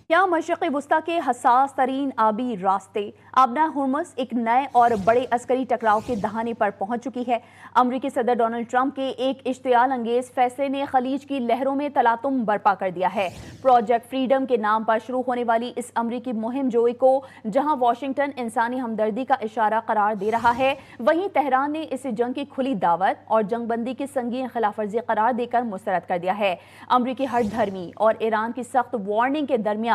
यहाँ मशरक़ी वस्ती के हसास तरीन आबी रास्ते आबना हुर्मुज़ एक नए और बड़े अस्करी टकराव के दहाने पर पहुंच चुकी है। अमरीकी सदर डोनाल्ड ट्रंप के एक इश्तियाल अंगेज फैसले ने खलीज की लहरों में तलातुम बर्पा कर दिया है। प्रोजेक्ट फ्रीडम के नाम पर शुरू होने वाली इस अमरीकी मुहिम जोई को जहां वाशिंगटन इंसानी हमदर्दी का इशारा करार दे रहा है, वहीं तेहरान ने इसे जंग की खुली दावत और जंगबंदी की संगीन खिलाफवर्जी करार देकर मुस्तरद कर दिया है। अमरीकी हर धर्मी और ईरान की सख्त वार्निंग के दरमियान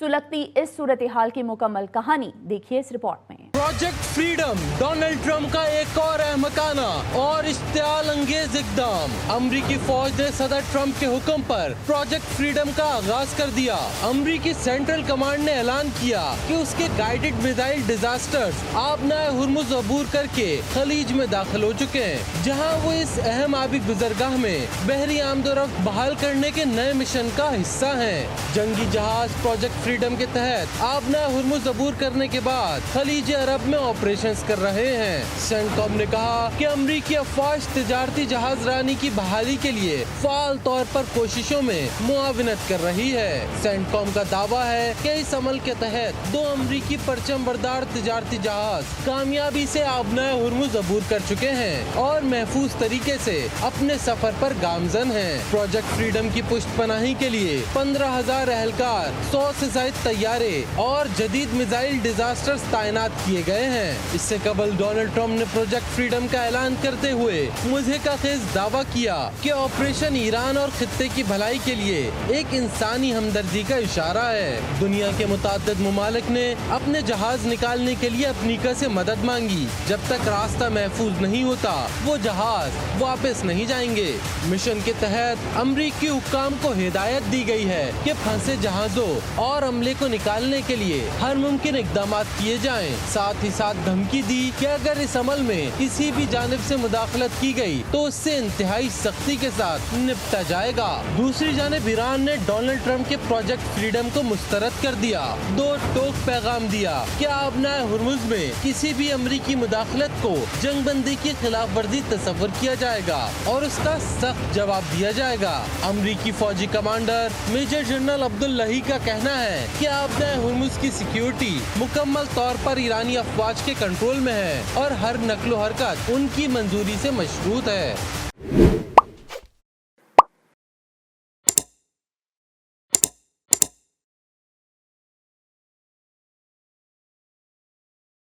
सुलगती इस सूरत हाल की मुकम्मल कहानी देखिए इस रिपोर्ट में। प्रोजेक्ट फ्रीडम डोनाल्ड ट्रंप का एक और अहमकाना और इश्तियाल अंगेज इकदाम। अमरीकी फौज ने सदर ट्रंप के हुक्म पर प्रोजेक्ट फ्रीडम का आगाज कर दिया। अमरीकी सेंट्रल कमांड ने ऐलान किया कि उसके गाइडेड मिसाइल डिजास्टर्स आबना हुर्मुज़ अबूर करके खलीज में दाखिल हो चुके हैं, जहां वो इस अहम आबी गुजरगाह में बहरी आमदोरफ्त बहाल करने के नए मिशन का हिस्सा हैं। जंगी जहाज प्रोजेक्ट फ्रीडम के तहत आबना हुर्मुज़ अबूर करने के बाद खलीज अरब में ऑपरेशंस कर रहे हैं। सेंटकॉम ने कहा कि अमरीकी अफवाज तिजारती जहाज रानी की बहाली के लिए फाल तौर पर कोशिशों में मुआविनत कर रही है। सेंटकॉम का दावा है कि इस अमल के तहत 2 अमरीकी परचम बरदार तिजारती जहाज कामयाबी से आबना हुर्मुज़ अबूर कर चुके हैं और महफूज तरीके से अपने सफर पर गामजन हैं। प्रोजेक्ट फ्रीडम की पुष्टपनाही के लिए 15,000 एहलकार, 100 से ज्यादा तैयारे और जदीद मिसाइल डिजास्टर्स तैनात किए गए हैं। इससे कबल डोनाल्ड ट्रंप ने प्रोजेक्ट फ्रीडम का ऐलान करते हुए मुझे का खेज दावा किया कि ऑपरेशन ईरान और खित्ते की भलाई के लिए एक इंसानी हमदर्दी का इशारा है। दुनिया के मुताद्दिद मुमालिक ने अपने जहाज निकालने के लिए अफ्रीका से मदद मांगी। जब तक रास्ता महफूज नहीं होता वो जहाज वापस नहीं जाएंगे। मिशन के तहत अमरीकी हुक्काम को हिदायत दी गई है कि फंसे जहाजों और अमले को निकालने के लिए हर मुमकिन इकदाम किए जाएं। साथ ही साथ धमकी दी कि अगर इस अमल में किसी भी जानिब से मुदाखलत की गई तो उससे इंतहाई सख्ती के साथ निपटा जाएगा। दूसरी जानिब ईरान ने डोनाल्ड ट्रंप के प्रोजेक्ट फ्रीडम को मुस्तरद कर दिया। 2 टोक पैगाम दिया कि आबना हुर्मुज़ में किसी भी अमरीकी मुदाखलत को जंगबंदी की खिलाफ वर्जी तस्वर किया जाएगा और उसका सख्त जवाब दिया जाएगा। अमरीकी फौजी कमांडर मेजर जनरल अब्दुल्लाही का कहना है कि आबना हुर्मुज़ की सिक्योरिटी मुकम्मल तौर पर ईरानी अफवाज के कंट्रोल में है और हर नक्लो हरकत उनकी मंजूरी से मशरूत है।